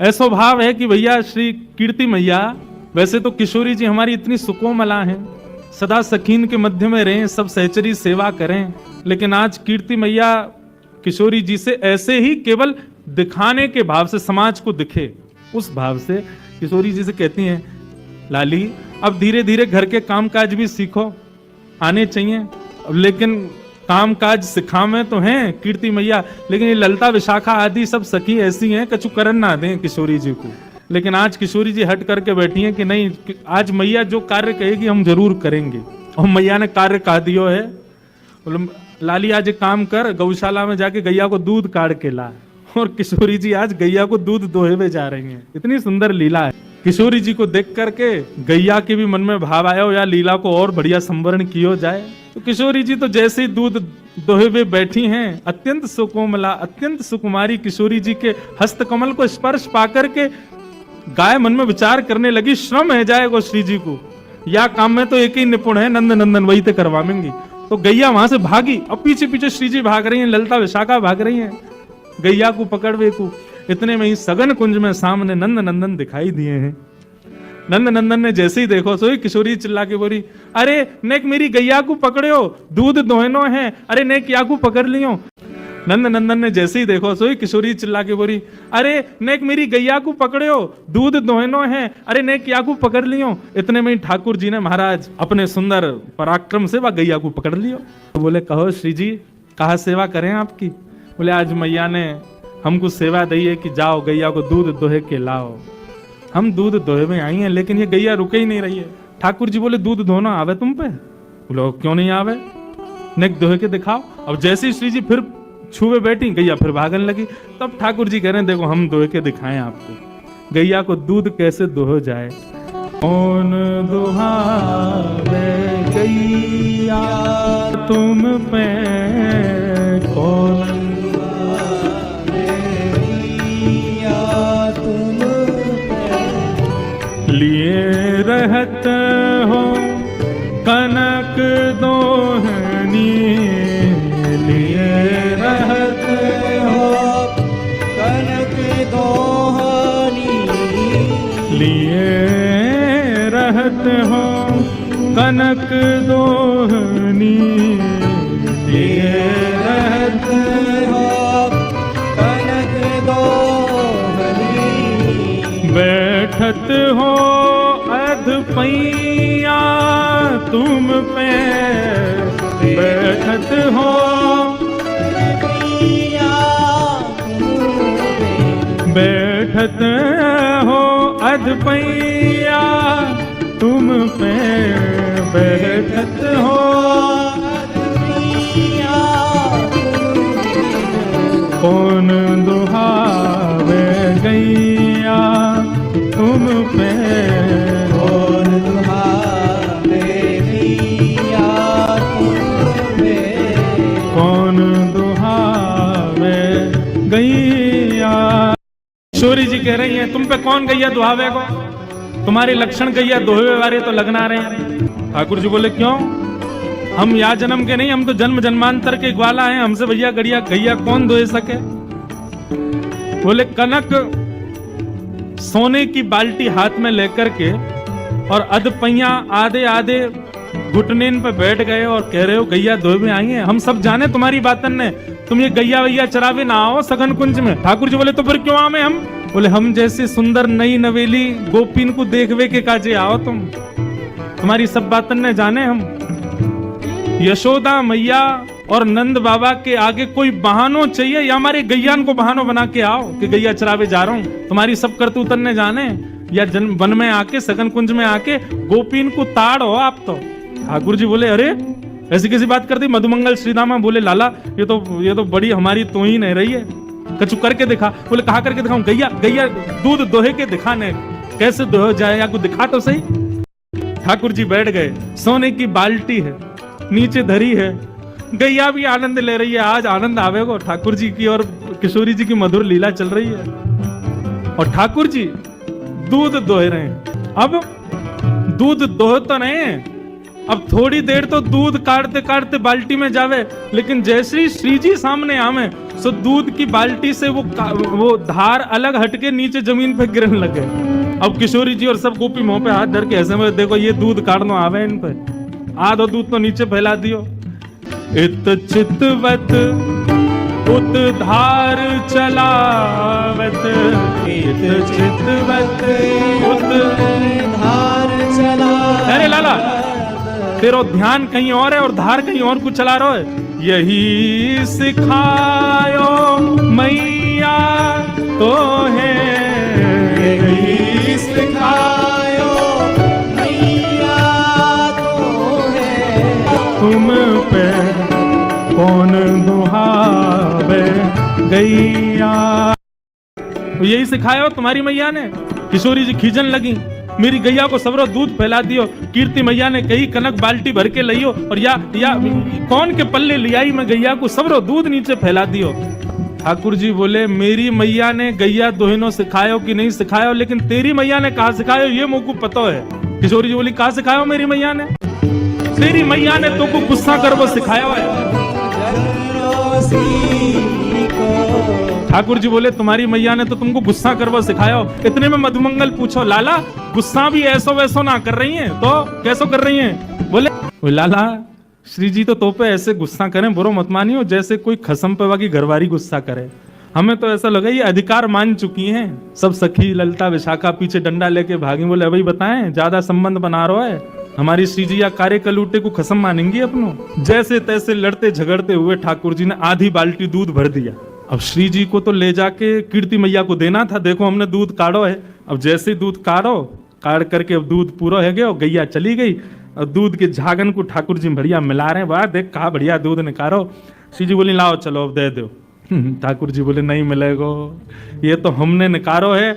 ऐसा भाव है कि भैया श्री कीर्ति मैया, वैसे तो किशोरी जी हमारी इतनी सुकोमला हैं, सदा सखीन के मध्य में रहें, सब सहचरी सेवा करें, लेकिन आज कीर्ति मैया किशोरी जी से ऐसे ही केवल दिखाने के भाव से, समाज को दिखे उस भाव से किशोरी जी से कहती हैं, लाली अब धीरे धीरे घर के कामकाज भी सीखो, आने चाहिए, लेकिन कामकाज सिखावे तो हैं कीर्ति मैया, लेकिन ये ललता विशाखा आदि सब सखी ऐसी हैं कछु करन ना दें किशोरी जी को। लेकिन आज किशोरी जी हट करके बैठी हैं कि नहीं, आज मैया जो कार्य कहेगी हम जरूर करेंगे। और मैया ने कार्य कहा दियो है, लाली आज एक काम कर, गौशाला में जाके गैया को दूध काट के ला। और किशोरी जी आज गैया को दूध दोहे में जा रही हैं। इतनी सुंदर लीला है। किशोरी जी को देख करके गैया के भी मन में भाव आया हो या लीला को और बढ़िया संवरण किया जाए। तो किशोरी जी तो जैसे ही दूध दोहे में बैठी हैं, अत्यंत सुकोमला, अत्यंत सुकुमारी किशोरी जी के हस्त कमल को स्पर्श पाकर के गाय मन में विचार करने लगी, श्रम है जाएगा श्री जी को, या काम में तो एक ही निपुण है, नंद नंदन वही तो करवाएंगी। तो गैया वहां से भागी, अब पीछे पीछे श्री जी भाग रही हैं, ललता विशाखा भाग रही हैं गैया को पकड़वे को। इतने में ही सघन कुंज में सामने नंद नंदन दिखाई दिए हैं। नंद नंदन ने जैसे ही देखो सोई किशोरी चिल्ला के बोली, अरे नेक मेरी गैया को पकड़ो, दूध दोहनो है, अरे नेक या को पकड़ लियो। नंद नंदन ने जैसे ही देखो सोई किशोरी चिल्ला के बोली, अरे नेक मेरी गैया को पकड़ो, दूध दोहनो है, अरे नेक या को पकड़ लियो। इतने में ही ठाकुर जी ने महाराज अपने सुंदर पराक्रम से वह गैया को पकड़ लियो। तो बोले, कहो श्री जी कहा सेवा करें आपकी? बोले, आज मैया ने हमको सेवा दी है कि जाओ गैया को दूध दोहे के लाओ। हम दूध दोहे में आई हैं, लेकिन ये गैया रुके ही नहीं रही है। ठाकुर जी बोले, दूध दोहना आवे तुम पे? बोलो, क्यों नहीं आवे, नेक दोहे के दिखाओ। अब जैसे ही श्री जी फिर छुए बैठी, गैया फिर भागने लगी। तब ठाकुर जी कह रहे हैं, देखो हम दोहे के दिखाएं आपको, गैया को दूध कैसे दोहो जाए। कौन दुहावे गैया तुम पे, कौन लिए रहत हो कनक दोहनी, लिए रहत हो कनक दोहनी, लिए रहत हो कनक दोहनी, लिए रहत हो कनक दोहनी। बैठत हो अध पैया तुम पे, बैठत हो पैया बैठत हो अध पैया तुम पे, बैठत हो पैया कौन दुहावे गैया तुम पे, कौन दुहावे गैया तुम पे, कौन दुहावे गैया। किशोरी जी कह रही हैं, तुम पे कौन गैया दुहावे को? तुम्हारे लक्षण गैया दोहे वाले तो लगना रहे हैं। ठाकुर जी बोले, क्यों? हम या जन्म के नहीं, हम तो जन्म जन्मांतर के ग्वाला हैं, हमसे भैया गड़िया गैया कौन दोहे सके। बोले, कनक सोने की बाल्टी हाथ में लेकर के और अधपैया आधे आधे घुटनेन पे बैठ गए और कह रहे हो गैया दोहे में आई हैं। हम सब जाने तुम्हारी बातन ने, तुम ये गैया वैया चरावे ना आओ सघन कुंज में। ठाकुर जी बोले, तो फिर क्यों आवे हम? बोले, हम जैसे सुंदर नई नवेली गोपीन को देखवे के काजे आओ तुम, तुम्हारी सब बातन ने जाने हम। यशोदा मैया और नंद बाबा के आगे कोई बहानो चाहिए या हमारे गैयान को बहानो बना के आओ कि गैया चरावे जा रहा हूं। तुम्हारी सब करतूतन ने जाने, या वन में आके सघन कुंज में आके गोपीन को ताड़ हो आप तो। ठाकुर जी बोले, अरे ऐसी कैसी बात कर दी? मधुमंगल श्रीदामा बोले, लाला ये तो बड़ी हमारी तोहीन है रही है, कछु करके दिखा। बोले, कहा करके दिखाऊं? गैया गैया दूध दोहे के दिखाने, कैसे दोहे जाए या कुछ दिखा तो सही। ठाकुर जी बैठ गए, सोने की बाल्टी है नीचे धरी है, गैया भी आनंद ले रही है। आज आनंद आवेगो ठाकुर जी की और किशोरी जी की मधुर लीला चल रही है। और ठाकुर जी दूध दोह रहे हैं। अब दूध दोह तो नहीं, अब थोड़ी देर तो दूध काटते काटते बाल्टी में जावे, लेकिन जैसे ही श्री जी सामने आवे, सो दूध की बाल्टी से वो धार अलग हटके नीचे जमीन पे गिरने लगे। अब किशोरी जी और सब गोपी मुंह पे हाथ धर के ऐसे में, देखो ये दूध काटनो आवे इन पे, आधो दूध तो नीचे फैला दियो। इत चितवत उत धार चलावत, इत चितवत उत धार चला। अरे लाला, तेरा ध्यान कहीं और है और धार कहीं और कुछ चला रहा है। यही सिखायो मैया तो है, यही सिखायो मैया तो है। तुम पे कौन दुहावे गैया। तो यही सिखाया तुम्हारी मैया ने। किशोरी जी खींचन लगी, मेरी गैया को सबरो दूध फैला दियो। कीर्ति मैया ने कही कनक बाल्टी भर के लियो और या कौन के पल्ले लियाई में गैया को सबरो दूध नीचे फैला दियो। ठाकुर जी बोले मेरी मैया ने गैया दोहिनो सिखायो कि नहीं सिखायो, लेकिन तेरी मैया ने कहा सिखायो ये मुझको पता है। किशोरी जी बोली कहा सिखायो मेरी मैया ने? तेरी मैया ने तो को गुस्सा कर वो सिखाया है। ठाकुर जी बोले तुम्हारी मैया ने तो तुमको गुस्सा कर वो सिखाया। इतने में मधुमंगल पूछो लाला गुस्सा भी ऐसो वैसो ना कर रही हैं तो कैसो कर रही हैं? बोले लाला श्री जी तो पे ऐसे गुस्सा करें, बुरो मत मानियो, जैसे कोई खसम पे वाकी घरवारी गुस्सा करे। हमें तो ऐसा लगा ये अधिकार मान चुकी हैं। सब सखी ललता विशाखा पीछे डंडा लेके भागी। बोले भाई बताएं ज्यादा संबंध बना रहा है, हमारी श्री जी या कार्य कलूटे को खसम मानेंगी अपनों। जैसे तैसे लड़ते झगड़ते हुए ठाकुर जी ने आधी बाल्टी दूध भर दिया। अब श्री जी को तो ले जाके कीर्ति मैया को देना था, देखो हमने दूध काढ़ो है। अब जैसे दूध काढ़ करके अब दूध पूरा है गया और गैया चली गई। और दूध के झागन को ठाकुर जी बढ़िया मिला रहे हैं, वाह देख कहा बढ़िया दूध निकालो। श्री जी बोली लाओ चलो अब दे दो। ठाकुर जी बोले नहीं मिलेगो, ये तो हमने निकारो है